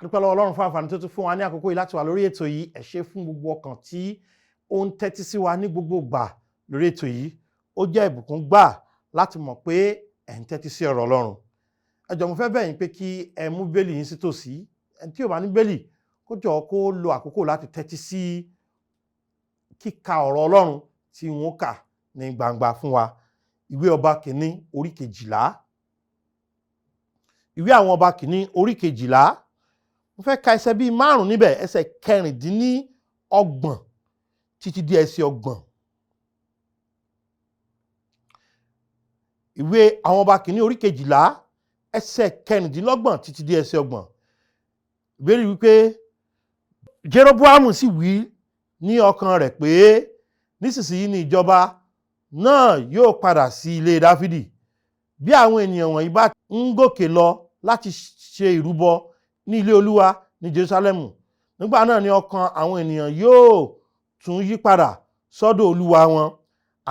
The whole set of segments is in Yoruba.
Dúpẹ́ lọ́wọ́ Ọlọ́run fún àǹfààní tó tún fún wa ní àkókò yìí láti wà lórí ètò yìí. Ẹ ṣé fún gbogbo ọkàn tí ó ń tẹ́tí sí wa ní gbogbo ìgbà lórí ètò yìí. Ó jẹ́ ìbùkún gbà láti mọ̀ pé ẹ̀ ń tẹ́tí sí ọ̀rọ̀ Ọlọ́run. Ẹ jọ̀ọ́ mo fẹ́ bẹ̀ yín pé kí ẹ mú bẹ́ẹ̀lì yín sí tòsí. Ẹni tí ò bá ní bẹ́ẹ̀lì kó jọ̀ọ́ kó lo àkókò láti tẹ́tí sí kíka ọ̀rọ̀ Ọlọ́run tí wọ́n kà ní gbangba fún wa. Ìwé ọba kìíní orí 12. Ìwé àwọn ọba kìíní orí 12. Mo fẹ́ ka ẹsẹ̀ bíi 5 níbẹ̀, ẹsẹ̀ 26 títí di ẹsẹ̀ 30. Ìwé àwọn ọba kìíní orí 12 ẹsẹ̀ 26 títí di ẹsẹ̀ 30. Ìbéèrè wípé Jeroboam sì wí ní ọkàn rẹ̀ pé nísinsìnyí ni ìjọba náà yóò padà sí ilé Dáfídì. Bí àwọn ènìyàn wọ̀nyí bá ń gòkè lọ láti ṣe ìrúbọ ní ilé Olúwa ní Jerúsálẹ́mù, nígbà náà ni ọkàn àwọn ènìyàn yóò tún yí padà sọ́dọ̀ Olúwa wọn,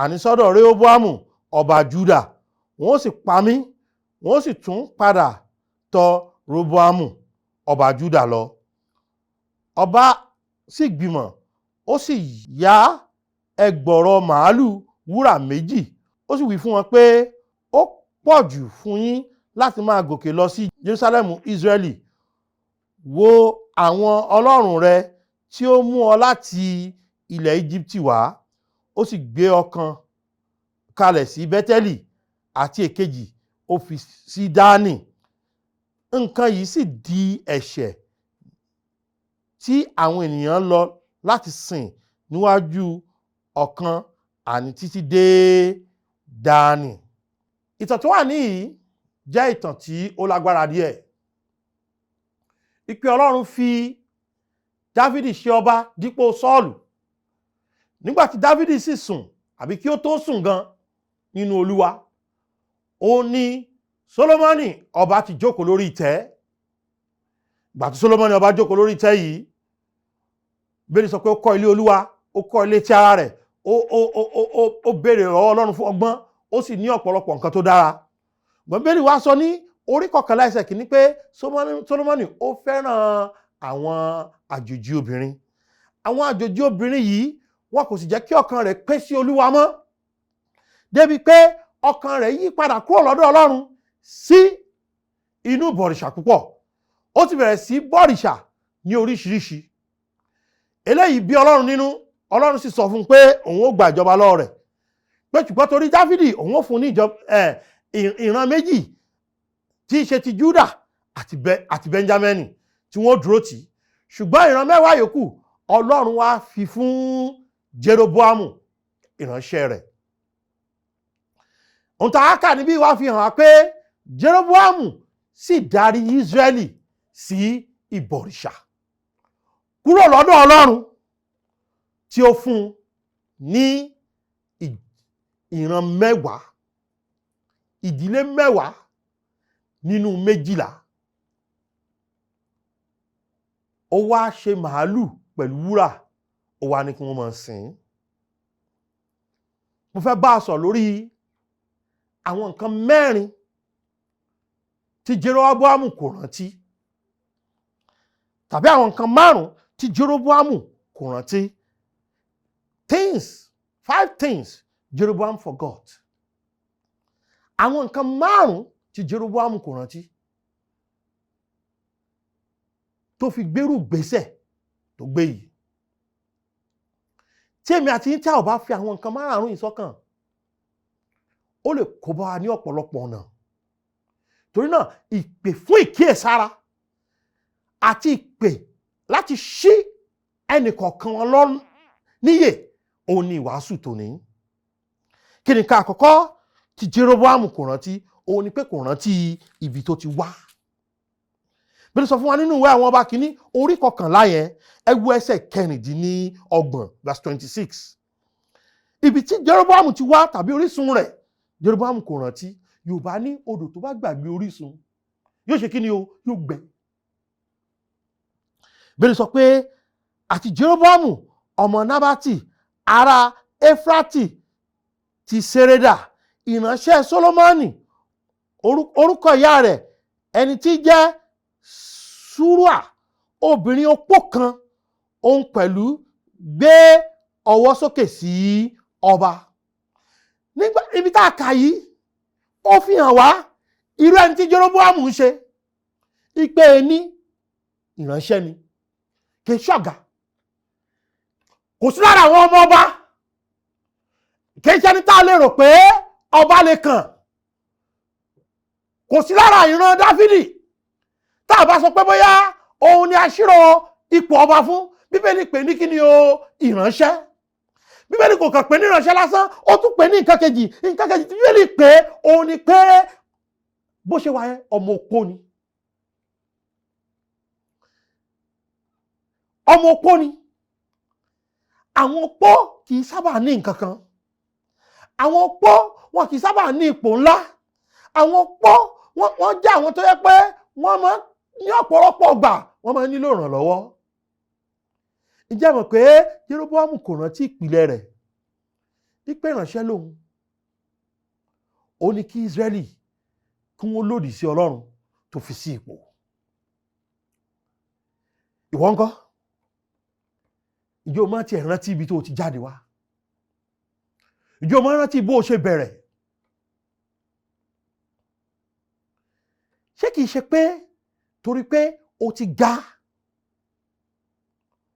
àní sọ́dọ̀ Rehoboam ọba Júdà. Wọ́n ó sì pa mí, wọ́n ó sì tún padà tọ̀ Rehoboam ọba Júdà lọ. Ọba sì gbìmọ̀, ó sì yá ẹgbọ̀rọ̀ màálù wúrà 2. Ó sì wí fún wọn pé ó pọ̀ jù fún yín láti máa gòkè lọ sí Jerúsálẹ́mù Ísírẹ́lì. Wo àwọn ọlọ́run rẹ tí ó mú ọ láti ilẹ̀ Íjíbítì wá. Ó sì gbé ọ̀kan kalẹ̀ sí Bẹ́tẹ́lì àti èkejì ó fi sí Dánì. Nǹkan yìí sì di ẹ̀ṣẹ̀ tí àwọn ènìyàn lọ láti sìn níwájú ọ̀kan àní títí dé Dánì. Ìtàn tó wà níyìí jẹ́ ìtàn tí ó lágbára díẹ̀. Ìpè Ọlọ́run fi Dáfídì ṣe ọba dípò Sọ́ọ̀lù. Nígbà tí Dáfídì sì sùn, àbí kí ó tó sùn gan nínú Olúwa, ó ní Sólómọ́nì ọba ti jókòó lórí ìtẹ́. Ìgbà tí Sólómọ́nì ọba jókòó lórí ìtẹ́ yìí, Bíbélì sọ pé ó kọ́ ilé Olúwa, ó kọ́ ilé tí ara rẹ̀, ó béèrè lọ́wọ́ Ọlọ́run fún ọgbọ́n, ó sì ní ọ̀pọ̀lọpọ̀ nǹkan tó dára. Bíbélì wá sọ ní orí 11 ẹsẹ̀ 1 pé Sólómọ́nì ó fẹ́ràn àwọn àjòjì obìnrin. Àwọn àjòjì obìnrin yìí wọn kò sì jẹ́ kí ọkàn rẹ̀ pé sí Olúwa mọ́, débi pé ọkàn rẹ̀ yí padà kúrò lọ́dọ̀ Ọlọ́run sí inú bọ̀rìṣà púpọ̀. Ó ti bẹ̀rẹ̀ sí bọ̀rìṣà ní oríṣiríṣi. Eléyìí bí Ọlọ́run nínú. Ọlọ́run sì sọ fún un pé òun ó gba ìjọba lọ́wọ́ rẹ̀, pé ṣùgbọ́n torí Dáfídì òun ó fún ní ìran 2 tí í ṣe ti Júdà àti Bẹ́ńjámínì tí wọ́n dúró tì. Ṣùgbọ́n ìran 10 yòókù Ọlọ́run wá fi fún Jeroboam ìránṣẹ́ rẹ̀. Ohun tá a kà níbí wá fi hàn wá pé Jeroboam sì darí Ísírẹ́lì sí ìbọ̀rìṣà kúrò lọ́dọ̀ Ọlọ́run tí ó fún ní ìran 10, ìdílé 10 nínú 12. Ó wá ṣe màálù pẹ̀lú wúrà, ó wá ní kí wọ́n máa sìn. Mo fẹ́ bá a sọ lórí àwọn nǹkan 4 tí Jeroboam kò rántí, tàbí àwọn nǹkan 5 tí Jeroboam kò rántí. 5 things Jeroboam forgot. Àwọn nǹkan 5 tí Jeroboam kò rántí tó fi gbérù gbésẹ̀ tó gbé yìí. Tí èmi àti yín tí a ò bá fi àwọn nǹkan 5 yìí sọ́kàn, ó lè kó bá wa ní ọ̀pọ̀lọpọ̀ ọ̀nà. Torí náà ìpè fún ìkíyèsára àti ìpè láti ṣí ẹnìkọ̀ọ̀kan wọn lọ́rùn níyè, òun ni ìwàásù tòní. Kí ni ká àkọ́kọ́ tí Jeroboam kò rántí? Òun ni pé kò rántí ibi tó ti wá. Bíbélì sọ fún wa nínú ìwé àwọn ọba kìíní orí 11 yẹn, ẹ wo ẹsẹ̀ 26 verse 26. Ibi tí Jeroboam ti wá tàbí orísun rẹ̀, Jeroboam kò rántí. Yorùbá ní odò tó bá gbàgbé orísun yóò ṣe kí ni o? Yóò gbẹ. Bíbélì sọ pé àti Jeroboam ọmọ Nábátì ará Éfrátì ti Sereda, ìránṣẹ́ Sólómọ́nì, orúkọ ìyá rẹ̀ ẹni tí jẹ́ Súrúà obìnrin opó kan òun pẹ̀lú gbé ọwọ́ sókè sí ọba. Nígbà ibi tá a kà yìí ó fi hàn wá irú ẹni tí Jeroboam ń ṣe. Ìpè ní ìránṣẹ́ ni, kì í ṣọ̀gá. Kò sí lára àwọn ọmọ ọba. Kì í ṣe ní tá a lè rò pé ọba lè kàn. Kò sí lára ìran Dáfídì. Tá a bá sọ pé bóyá òun ni aṣírò ipò ọba fún, Bíbélì pè ní kí ni o? Ìránṣẹ́. Bíbélì kò kàn pè ní ìránṣẹ́ lásán, ó tún pè ní nǹkan kejì. Nǹkan kejì tí Bíbélì pè òun ni pé bó ṣe wà yẹn ọmọ opó ni. Ọmọ opó ni. Àwọn opó kì í sábà ní nǹkan kan. Àwọn opó wọn kì í sábà ní ipò ńlá. Àwọn opó wọ́n jẹ́ àwọn tó yẹ pé wọ́n máa ní ọ̀pọ̀lọpọ̀ gbà wọ́n máa nílò ìrànlọ́wọ́. Ǹjẹ́ mọ̀ pé Jeroboam kò rántí ìpìlẹ̀ rẹ̀ wípé ìránṣẹ́ lòun. Ó ní kí Ísírẹ́lì kí wọ́n lòdì sí Ọlọ́run tó fi sí ipò. Ìwọ ńkọ́? Ǹjẹ́ o máa tiẹ̀ rántí ibi tó ti jáde wá? Ǹjẹ́ o máa rántí bó o ṣe bẹ̀rẹ̀? Ṣé kìí ṣe pé torí pé o ti ga,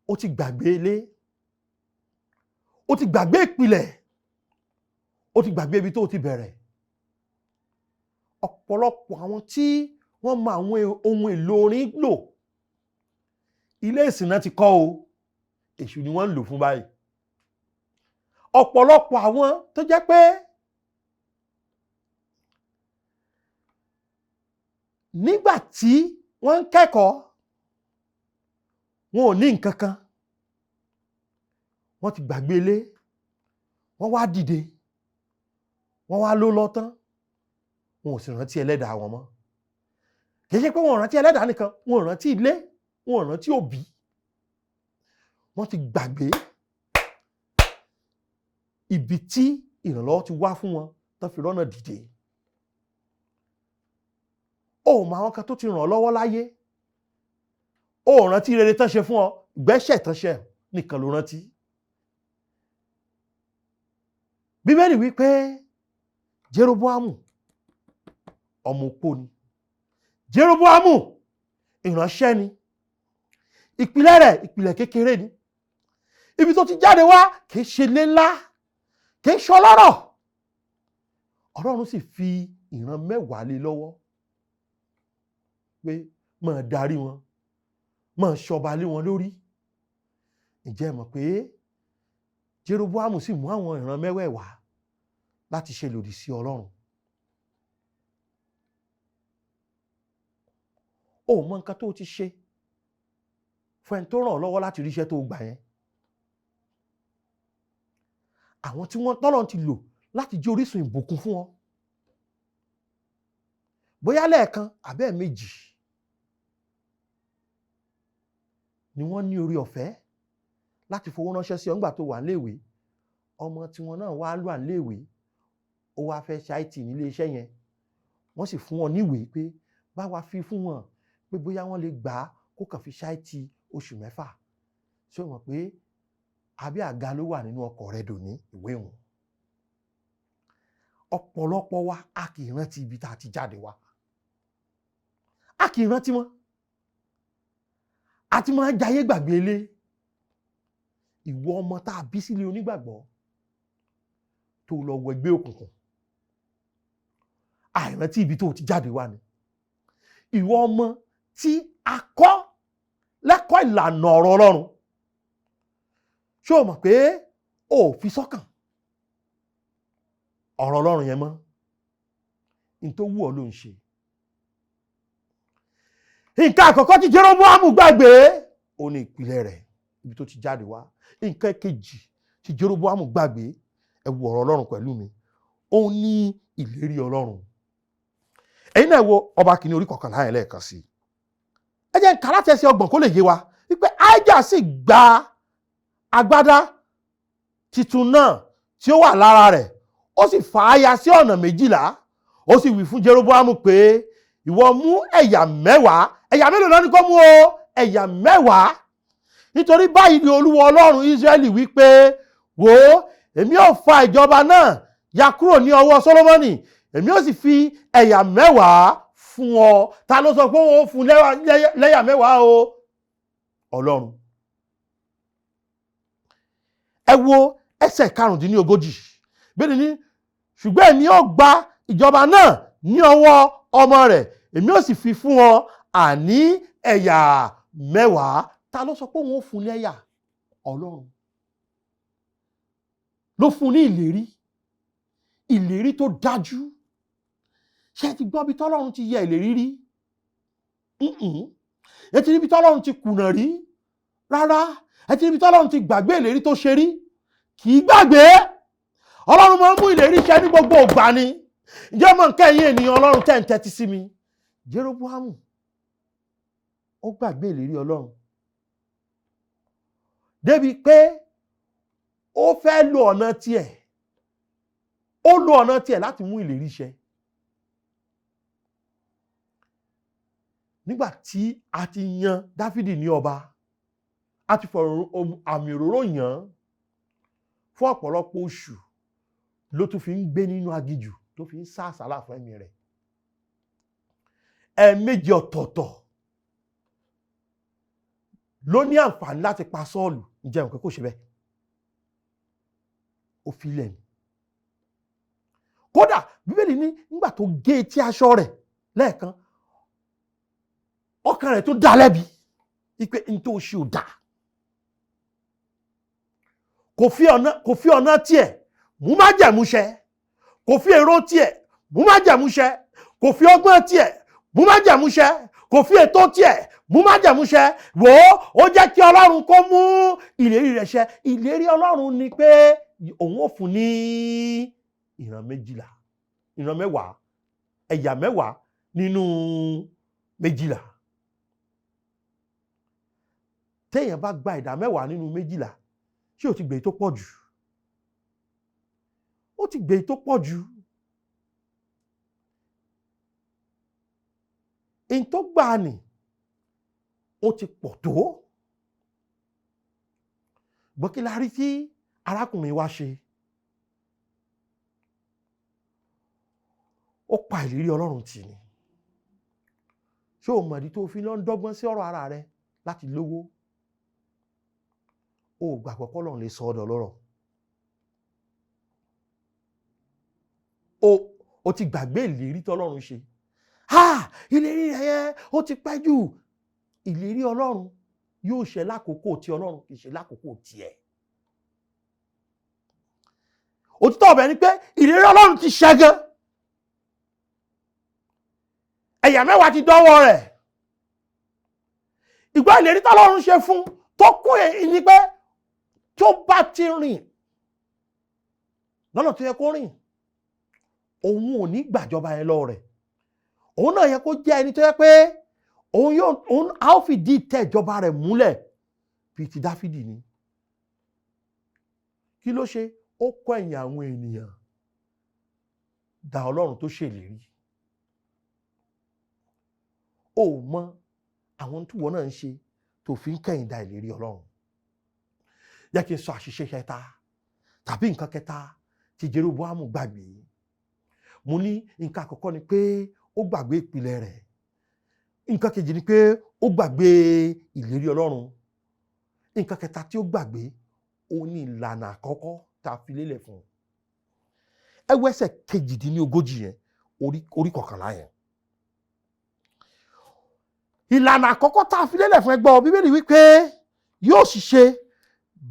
o ti gbàgbé ilé, o ti gbàgbé ìpìlẹ̀, o ti gbàgbé ibi tó ti bẹ̀rẹ̀? Ọ̀pọ̀lọpọ̀ àwọn tí wọ́n mọ àwọn ohun èlò orin lò, ilé ìsìn náà ti kọ́ o, èṣù ni wọ́n ń lò fún báyìí. Ọ̀pọ̀lọpọ̀ àwọn tó jẹ́ pé nígbà tí wọ́n ń kẹ́kọ̀ọ́ wọn ò ní nǹkan kan, wọ́n ti gbàgbé ilé, wọ́n wá dìde, wọ́n wá ló lọ́tán, wọn ò sì rántí ẹlẹ́dàá wọn mọ́. Kì í ṣe pé wọn ò rántí ẹlẹ́dàá nìkan, wọn ò rántí ilé, wọn ò rántí òbí. Wọ́n ti gbàgbé ibi tí ìrànlọ́wọ́ ti wá fún wọn tán fi rọ́nà dìde. Ó mọ àwọn kan tó ti ràn ọ́ lọ́wọ́ láyé. Ó rántí rere tán ṣe fún ọ, gbẹ́ṣẹ̀ tán ṣe nìkan ló rántí. Bíbélì wí pé Jeroboam ọmọ opó ni. Jeroboam ìránṣẹ́ ni. Ìpìlẹ̀ rẹ̀ ìpìlẹ̀ kékeré ni. Ibi tó ti jáde wá kìí ṣe ilé ńlá, kìí ṣe ọlọ́rọ̀. Ọlọ́run sì fi ìran 10 lé lọ́wọ́ pé máa darí wọn, máa ṣọba lé wọn lórí. Ǹjẹ́ mọ̀ pé Jeroboam sì mú àwọn ìran 10 láti ṣe lòdì sí Ọlọ́run. Ó mọ nǹkan tó ti ṣe fún ẹni tó ràn ọ́ lọ́wọ́ láti ríṣẹ́ tó gbà yẹn. Àwọn tí wọ́n tọ́lọ́run ti lò láti jẹ́ orísun ìbùkún fún ọ. Bóyá lẹ́ẹ̀kan àbẹ́ méjì ni wọ́n ní orí ọ̀fẹ́ láti fowó ránṣẹ́ sí ọ nígbà tó wà níléèwé. Ọmọ tí wọn náà wá lọ níléèwé, ó wá fẹ́ ṣe IT nílé iṣẹ́ yẹn. Wọ́n sì fún wọn níwèé pé bá wa fi fún wọn pé bóyá wọ́n lè gbà á kó kàn fi ṣe IT oṣù 6. Ṣé o mọ̀ pé àbí àga ló wà nínú ọkọ̀ rẹ dòní ìwé wọn? Ọ̀pọ̀lọpọ̀ wa a kì í rántí ibi tá a ti jáde wá. A kì í rántí wọn. A ti máa ń jayé gbàgbé ilé. Ìwọ ọmọ tá a bí sílé onígbàgbọ́ tó lọ wọ ẹgbẹ́ òkùnkùn, àìrántí ibi tó ti jáde wá ni. Ìwọ ọmọ tí a kọ́ lẹ́kọ̀ọ́ ìlànà ọ̀rọ̀ Ọlọ́run, ṣé o mọ̀ pé o fi sọ́kàn ọ̀rọ̀ Ọlọ́run yẹn mọ́? Ní tó wù ọ́ ló ń ṣe. Nǹkan àkọ́kọ́ tí Jeroboam gbàgbé ó ní ìpìlẹ̀ rẹ̀, ibi tó ti jáde wá. Nǹkan kejì tí Jeroboam gbàgbé, ẹ wo ọ̀rọ̀ Ọlọ́run pẹ̀lú mi, ó ní ìlérí Ọlọ́run. Ẹ̀yin náà wo ọba kìíní orí 11 yẹn lẹ́ẹ̀kan sí. Ẹ jẹ́ n kà láti ẹsẹ̀ 30 kó lè yé wa wípé Ajayi sì gba agbádá titun náà tí ó wà lára rẹ̀, ó sì fà á ya sí ọ̀nà 12. Ó sì wí fún Jeroboam pé ìwọ mú ẹ̀yà 10. Ẹ̀yà mélòó náà ni kó mú o? ẹ̀yà 10. Nítorí báyìí ni Olúwa Ọlọ́run Ísírẹ́lì wí pé, wò ó, èmi ó fa ìjọba náà ya kúrò ní ọwọ́ Sólómọ́nì, èmi ó sì fi ẹ̀yà 10 fún ọ. Ta ló sọ pé wọ́n fún lẹ́yà 10 o? Ọlọ́run. Ẹ wo ẹsẹ̀ karùndínlógójì. Bẹ́ẹ̀ ni, ṣùgbọ́n èmi ó gba ìjọba náà ní ọwọ́ ọmọ rẹ̀, èmi ó sì fi fún ọ, àní ẹ̀yà 10. Ta ló sọ pé wọ́n fún lẹ́yà? Ọlọ́run ló fún ní ìlérí tó dájú. Ṣé ti gbọ́ bí tọ́lọ́run ti yẹ ìlérí rí? Ẹ ti rí bí tọ́lọ́run ti kùnà rí? Rárá. Ẹ ti rí bí tọ́lọ́run ti gbàgbé ìlérí tó ṣe rí? Kì í gbàgbé. Ọlọ́run máa ń mú ìlérí ṣẹ ní gbogbo ìgbà ni. Ǹjẹ́ mọ̀ nǹkan ẹ̀yin ènìyàn Ọlọ́run tẹ́ ń tẹ́tí sí mi? Jeroboam ó gbàgbé ìlérí Ọlọ́run débi pé ó fẹ́ lo ọ̀nà tiẹ̀. Ó lo ọ̀nà tiẹ̀ láti mú ìlérí ṣẹ. Nígbà tí a ti yan Dáfídì ní ọba, a ti fọ̀rọ̀ àmì òróró yàn fún ọ̀pọ̀lọpọ̀ oṣù, ló tún fi ń gbé nínú aginjù, tó fi ń sá àsálà fún ẹ̀mí rẹ̀. Ẹ̀ẹ̀mejì ọ̀tọ̀ọ̀tọ̀ ló ní àǹfààní láti pa Sọ́ọ̀lù. Ǹjẹ́ nǹkan kò ṣe bẹ́ẹ̀? Ó fi ilẹ̀ ni. Kódà Bíbélì ní nígbà tó gé etí aṣọ rẹ̀ lẹ́ẹ̀kan, ọkàn rẹ̀ tó dá lẹ́bi wípé n tó ṣe ò dá. Kò fi ọ̀nà tiẹ̀ mú májẹ̀mú ṣẹ, kò fi èrò tiẹ̀ mú májẹ̀mú ṣẹ, kò fi ọgbọ́n tiẹ̀ mú májẹ̀mú ṣẹ, kò fi ètò tiẹ̀ mú májẹ̀mú ṣẹ. Wò ó jẹ́ kí Ọlọ́run kó mú ìlérí rẹ̀ ṣẹ. Ìlérí Ọlọ́run ni pé òun ó fún ní ìran 12, ìran 10, ẹ̀yà 10 nínú 12. Téèyàn bá gba ìdá 10 nínú 12, ṣé ó ti gbé tó pọ̀ jù? Ó ti gbé tó pọ̀ jù. In tó gbà ní ó ti pọ̀ tó. Gbọ́ kí la rí tí arákùnrin wa ṣe? Ó pa ìlérí Ọlọ́run tì ní. Ṣé o mọ̀dí tó fi lọ ń dọ́gbọ́n sí ọ̀rọ̀ ara rẹ láti lówó? O gbàgbọ́ pé Ọlọ́run lè sọ ọ́ dọlọ́rọ̀. O ti gbàgbé ìlérí tí Ọlọ́run ṣe. Ìlérí rẹ̀ yẹn ó ti pẹ́ jù. Ìlérí Ọlọ́run yóò ṣẹ lákòókò tí Ọlọ́run kì í ṣe lákòókò tiẹ̀. Òtítọ́ ọbẹ̀ ni pé ìlérí Ọlọ́run ti ṣẹ gan. Ẹ̀yà 10 ti dọ́wọ́ rẹ̀. Ìgbà ìlérí tí Ọlọ́run ṣe fún tó kún èyí ni pé tó bá ti rìn lọ́nà tó yẹ kó rìn, òun ò ní gbàjọba yẹn lọ́wọ́ rẹ̀. Òun náà yẹ kó jẹ́ ẹni tó yẹ pé òun á fi dí tẹ́ ìjọba rẹ̀ múlẹ̀ bí ti Dáfídì ni. Kí ló ṣe? Ó kọ̀ ẹ̀yìn àwọn ènìyàn dá Ọlọ́run tó ṣèlérí. Ó mọ àwọn tí wọ́n náà ń ṣe tó fi ń kẹ̀yìn dá ìlérí Ọlọ́run. Jẹ́ kí n sọ àṣìṣe kẹta tàbí nǹkan kẹta tí Jeroboam gbàgbé. Mo ní nǹkan àkọ́kọ́ ni pé ó gbàgbé ìpìlẹ̀ rẹ̀. Nǹkan kejì ni pé ó gbàgbé ìlérí Ọlọ́run. Nǹkan kẹta tí ó gbàgbé, ó ní ìlànà àkọ́kọ́ tá a fi lélẹ̀ fún un. Ẹ wo ẹsẹ̀ 28 yẹn, orí 11 yẹn. Ìlànà àkọ́kọ́ tá a fi lélẹ̀ fún ẹgbọ́ Bíbélì wípé yóò sì ṣe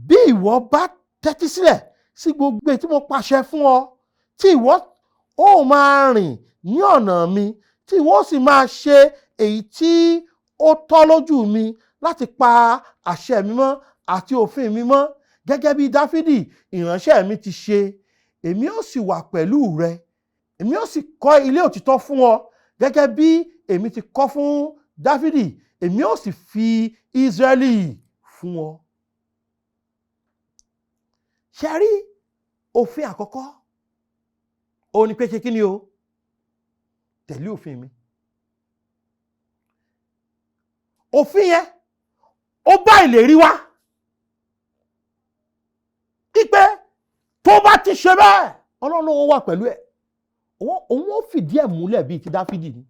bí ìwọ bá tẹ́tí sílẹ̀ sí gbogbo tí mo pàṣẹ fún ọ, tí ìwọ ó máa rìn ní ọ̀nà mi, tí ìwọ sì máa ṣe èyí tí ó tọ́ lójú mi láti pa àṣẹ mi mọ́ àti òfin mi mọ́, gẹ́gẹ́ bí Dáfídì ìránṣẹ́ mi ti ṣe. Èmi ó sì wà pẹ̀lú rẹ, èmi ó sì kọ́ ilé òtítọ́ fún ọ, gẹ́gẹ́ bí èmi ti kọ́ fún Dáfídì, èmi ó sì fi Ísírẹ́lì fún ọ. Ṣé rí òfin àkọ́kọ́? Ó ní pé ṣe kí ni o? Tẹ̀lé òfin mi. Òfin yẹn ó bá ìlérí wá ipe tó bá ti ṣe bẹ́ẹ̀ Ọlọ́run ó wà pẹ̀lú ẹ̀, òun ó fìdí ẹ̀ múlẹ̀ bíi ti Dáfídì ni,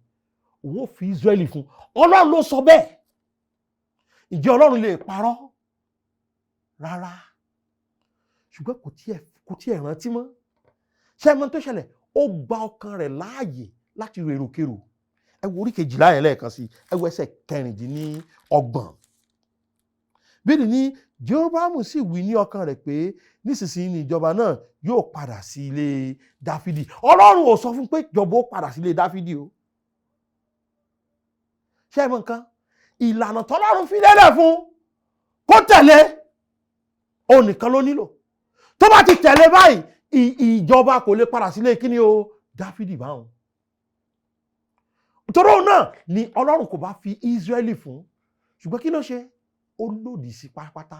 òun ó fi Ísírẹ́lì fún. Ọlọ́run ló sọ bẹ́ẹ̀. Ǹjẹ́ Ọlọ́run lè parọ́? Rárá. Ṣùgbọ́n kò tiẹ̀ rántí mọ́. Ṣé ẹ mọ̀ tó ṣẹlẹ̀? Ó gba ọkàn rẹ̀ láàyè láti rèròkèrò. Ẹ wo orí 12 yẹn lẹ́ẹ̀kan sí, ẹ wo ẹsẹ̀ 26. Bíbélì ní Jeroboam sì wí ní ọkàn rẹ̀ pé nísinsìnyí ni ìjọba náà yóò padà sí ilé Dáfídì. Ọlọ́run ò sọ fún pé ìjọba ó padà sí ilé Dáfídì o. Ṣé ẹ mọ̀ nǹkan? Ìlànà tọ́lọ́run fi lélẹ̀ fún kó tẹ̀lé, òun nìkan ló nílò. Tó bá ti tẹ̀lé báyìí, ìjọba kò lè padà sílé kíni o Dáfídì báwọn. Nítorí òun náà ni Ọlọ́run kò bá fi Ísírẹ́lì fún, ṣùgbọ́n kí ló ṣe? Ó lòdì sí pátápátá.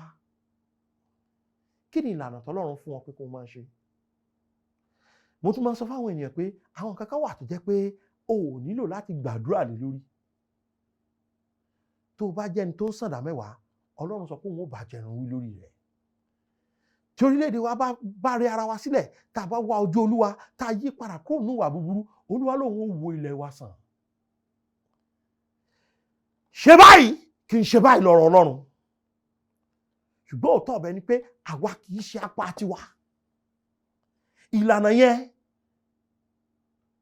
Kí ni ìlànà tọ́lọ́run fún wọn pé kó máa ṣe? Mo tún máa sọ fáwọn ènìyàn pé àwọn kankan wà tó jẹ́ pé o ò nílò láti gbàdúrà lé lórí. Tó bá jẹ́ ẹni tó ń sàndá mẹ́wàá, Ọlọ́run sọ pé òun ò bá jẹun wí lórí rẹ̀. Tí orílẹ̀-èdè wa bá rẹ ara wa sílẹ̀, tá a bá wá ojú Olúwa, tá a yí padà kúrò nínú ìwà búburú, Olúwa lòun ó wo ilẹ̀ wa sàn. Ṣe báyìí kì í ṣe báyìí lọ́rọ̀ Ọlọ́run. Ṣùgbọ́n òótọ́ ọ̀bẹ ni pé àwa kì í ṣe apá tiwa. Ìlànà yẹn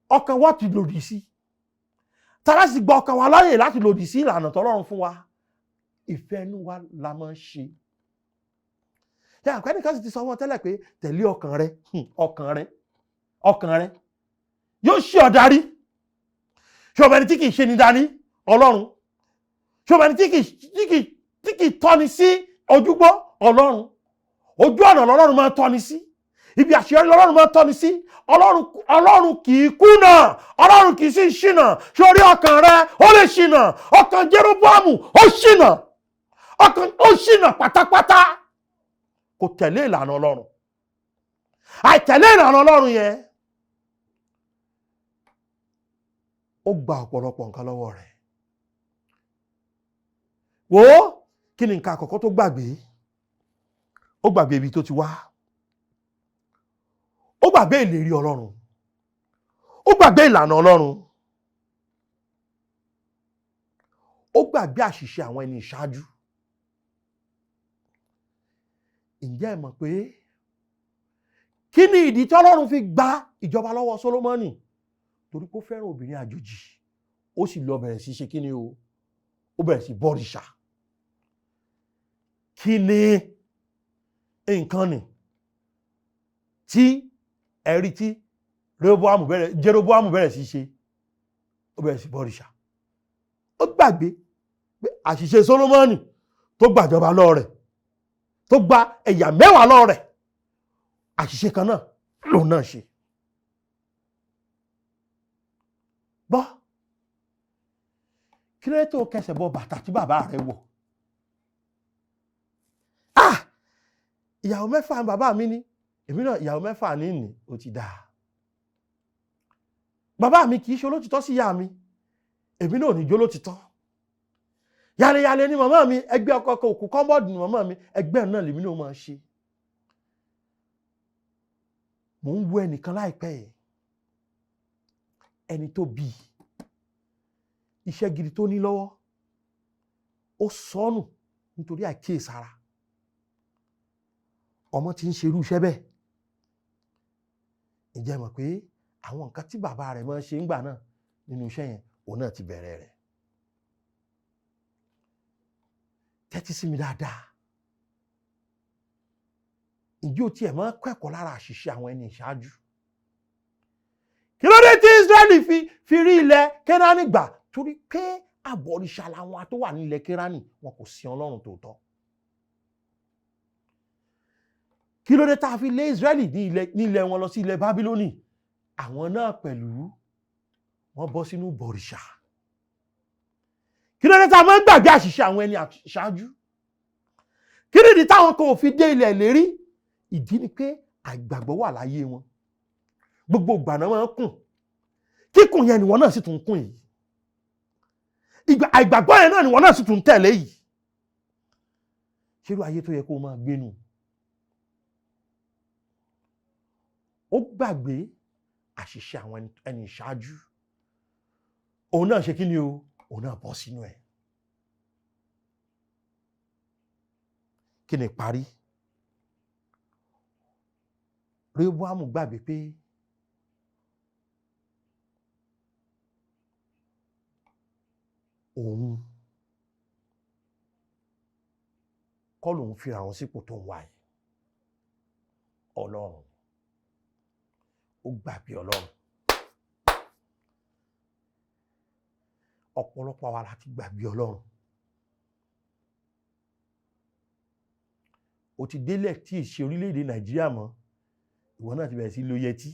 ọkàn wa ti lòdì sí. Tàbí sì gba ọkàn wa láyè láti lòdì sí ìlànà tọ́lọ́run fún wa. Ìfẹ́ inú wa la máa ń ṣe. Ṣé àpẹẹrẹ sì ti sọ wọn tẹ́lẹ̀ pé tẹ̀lé ọkàn rẹ yóò ṣe ọ́ darí. Ṣé ọ̀bẹ ni tí kì í ṣe ni darí? Ọlọ́run. Ṣé ọ̀bẹ ni tí kì í tọ́ni sí ojúgbọ́? Ọlọ́run. Ojú ọ̀nà lọ́lọ́run máa tọ́ni sí. Ibi àṣeyọrí lọ́lọ́run máa tọ́ni sí. Ọlọ́run kì í kùnà. Ọlọ́run kì í sì ṣìnà. Ṣé orí ọkàn rẹ ó lè ṣìnà? Ọkàn Jeroboam ó ṣìnà. Ọkàn ó ṣìnà pátápátá. Kò tẹ̀lé ìlànà Ọlọ́run. Àìtẹ̀lé ìlànà Ọlọ́run yẹn ó gba ọ̀pọ̀lọpọ̀ nǹkan lọ́wọ́ rẹ̀. Wò ó, kí ni nǹkan àkọ́kọ́ tó gbàgbé? Ó gbàgbé ibi tó ti wá. Ó gbàgbé ìlérí Ọlọ́run. Ó gbàgbé ìlànà Ọlọ́run. Ó gbàgbé àṣìṣe àwọn ẹni ìṣáájú. Ǹjẹ́ ẹ mọ̀ pé kí ni ìdí tí Ọlọ́run fi gba ìjọba lọ́wọ́ Sólómọ́nì? Torí pé ó fẹ́ràn obìnrin àjòjì. Ó sì lọ bẹ̀rẹ̀ sí ṣe kí ni o? Ó bẹ̀rẹ̀ sí bọ̀rìṣà. Kí ni nǹkan ni tí ẹ̀rí tí Jeroboam bẹ̀rẹ̀ sí ṣe? Ó bẹ̀rẹ̀ sí bọ̀rìṣà. Ó gbàgbé pé àṣìṣe Sólómọ́nì tó gbàjọba lọ́wọ́ rẹ̀, tó gba ẹ̀yà 10 lọ́wọ́ rẹ̀, àṣìṣe kan náà lòun náà ṣe. Bọ́ kí ló tó kẹsẹ̀ bọ bàtà tí bàbá rẹ̀ wọ̀? Ìyàwó 6 bàbá mi ní, èmi náà ìyàwó 6 ní ó ti dáa. Bàbá mi kì í ṣe olótìtọ́ sí ìyá mi, èmi náà ò ní jó lótìtọ́. Yàlẹ̀yàlẹ̀ ni màmá mi, ẹgbẹ́ ọkọ̀ òkú kọ́mbọ́ọ̀dù ni màmá mi, ẹgbẹ́ náà lèmi náà máa ṣe. Mò ń wo ẹnìkan láìpẹ́ yìí, ẹni tó bí iṣẹ́ gidi tó ní lọ́wọ́, ó sọnù nítorí àìkíyèsára. Ọmọ tí ń ṣerú iṣẹ́ bẹ́ẹ̀. Ǹjẹ́ mọ̀ pé àwọn nǹkan tí bàbá rẹ̀ máa ń ṣe ńgbà náà nínú iṣẹ́ yẹn, òun náà ti bẹ̀rẹ̀ rẹ̀. Tẹ́tí sí mi dáadáa. Ǹjẹ́ o tiẹ̀ máa ń kẹ́kọ̀ọ́ lára àṣìṣe àwọn ẹni ìṣáájú? Kí ló dé tí Ísírẹ́lì fi rí ilẹ̀ Kénáánì gbà? Torí pé àbọ̀rìṣà làwọn tó wà ní ilẹ̀ Kénáánì, wọn kò sin Ọlọ́run tòótọ́. Kí ló dé tá a fi lé Ísírẹ́lì ní ilẹ̀ wọn lọ sí ilẹ̀ Bábílónì? Àwọn náà pẹ̀lú wọ́n bọ́ sínú bọ̀rìṣà. Kí ló dé tá a máa ń gbàgbé àṣìṣe àwọn ẹni ìṣáájú? Kí nìdí táwọn kan ò fi dé ilẹ̀ ìlérí? Ìdí ni pé àìgbàgbọ́ wà láyé wọn. Gbogbo ìgbà náà máa ń kùn. Kíkùn yẹn ni wọ́n náà sì tún kùn yìí. Àìgbàgbọ́ yẹn náà ni wọ́n náà sì tún tẹ̀lé yìí. ṣerú ayé tó yẹ kó máa gbénu. Ó gbàgbé àṣìṣe àwọn ẹni ìṣáájú. Òun náà ṣe kí ni o? Òun náà bọ́ sínú ẹ̀. Kí ni parí? Rehoboam gbàgbé pé òun kọ́ lòun fi àwọn sípò tó ń wá yìí. Ọlọ́run. Ó gbàgbé Ọlọ́run. Ọ̀pọ̀lọpọ̀ wa láti gbàgbé Ọlọ́run. Ó ti délẹ̀ tí ìṣe orílẹ̀-èdè Nàìjíríà mọ́. Ìwọ náà ti bẹ̀rẹ̀ sí lo yẹtí.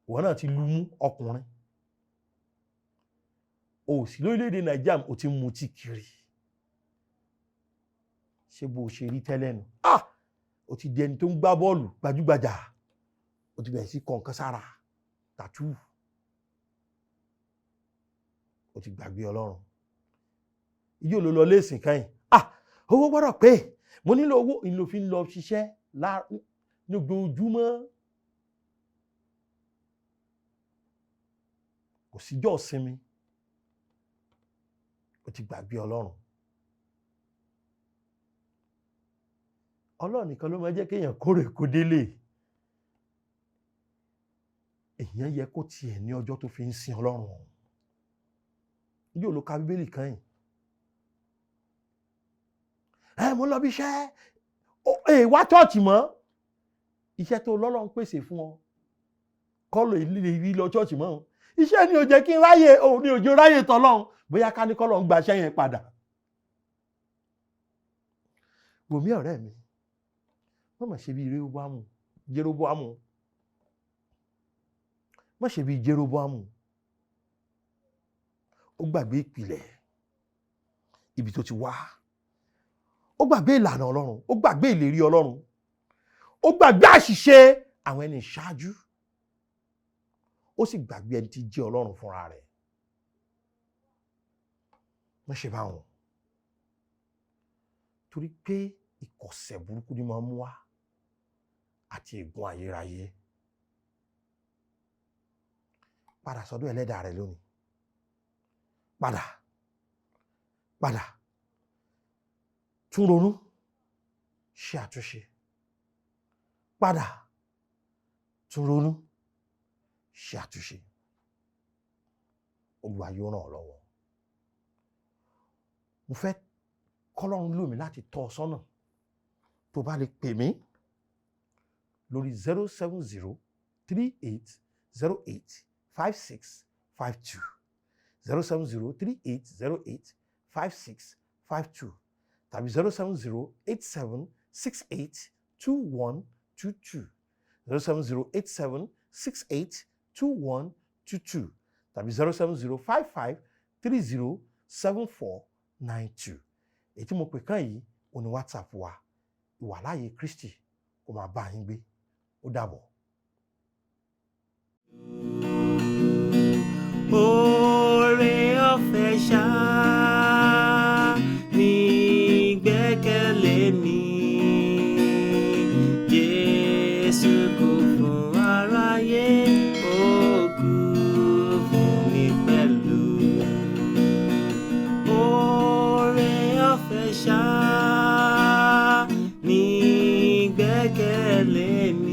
Ìwọ náà ti lu mú ọkùnrin. O sì lórílẹ̀-èdè Nàìjíríà o ti mutí kiri. Ṣé bó ṣe rí tẹ́lẹ̀ nù? O ti di ẹni tó ń gbá bọ́ọ̀lù gbajúgbajà. O ti bẹ̀rẹ̀ sí kọ̀ǹkan sára. Tàtú. O ti gbàgbé Ọlọ́run. Ijó ló lọ léèsìn kan yìí. Owó gbọ́dọ̀ pé. Mo nílò owó ìlò fi ń lọ ṣiṣẹ́ lójoojúmọ́. Kò síjọ́ ìsinmi. O ti gbàgbé Ọlọ́run. Ọlọ́run nìkan ló máa jẹ́ kéèyàn kórè kó délé. Èèyàn yẹ kó tiẹ̀ ní ọjọ́ tó fi ń sin Ọlọ́run. Yóò ló ka Bíbélì kan yìí. Mo lọ bí iṣẹ́. Wá chọ́ọ̀chì mọ́. Iṣẹ́ tó lọ́lọ́run pèsè fún ọ. Kọ́ ló rí lọ chọ́ọ̀chì mọ́. Iṣẹ́ ni ò jẹ́ kí n ráyè, òun ni òjò ráyè tọ́lọ́run. Bóyá ká ní kọ́lọ́run gba iṣẹ́ yẹn padà. Wòmí ọ̀rẹ́ mi. Má mà ṣe bí Jeroboam. Má ṣe bí Jeroboam. Ó gbàgbé ìpìlẹ̀ ibi tó ti wá. Ó gbàgbé ìlànà Ọlọ́run. Ó gbàgbé ìlérí Ọlọ́run. Ó gbàgbé àṣìṣe àwọn ẹni ìṣáájú. Ó sì gbàgbé ẹni tí jẹ́ Ọlọ́run fúnra rẹ̀. Má ṣe bá wọn. Torí pé ìkọ̀sẹ̀ burúkú ni máa ń mú wá àti ègún ayérayé. Padà sọ́dọ̀ ẹlẹ́dàá rẹ lónìí. Padà. Tún ronú. Ṣe àtúnṣe. Padà. Tún ronú. Ṣe àtúnṣe. Olúwa yóò ràn ọ́ lọ́wọ́. Mo fẹ́ kọ́lọ́run lò mí láti tọ́ ọ sọ́nà. Tó bá lè pè mí lórí 07038085652 07038085652 tàbí 07087682122 07087682122 tàbí 07055307492. Èyí tí mo pè kàn yìí ó ní WhatsApp wa. Ìwàláàyè Kristi kó máa bá yín gbé. Ó dàbọ̀. Oore ọ̀fẹ́ ṣá ni ìgbẹ́kẹ̀lé mi. Jésù kú fún aráyé, ó kú fún mi pẹ̀lú. Oore ọ̀fẹ́ ṣá ni ìgbẹ́kẹ̀lé mi.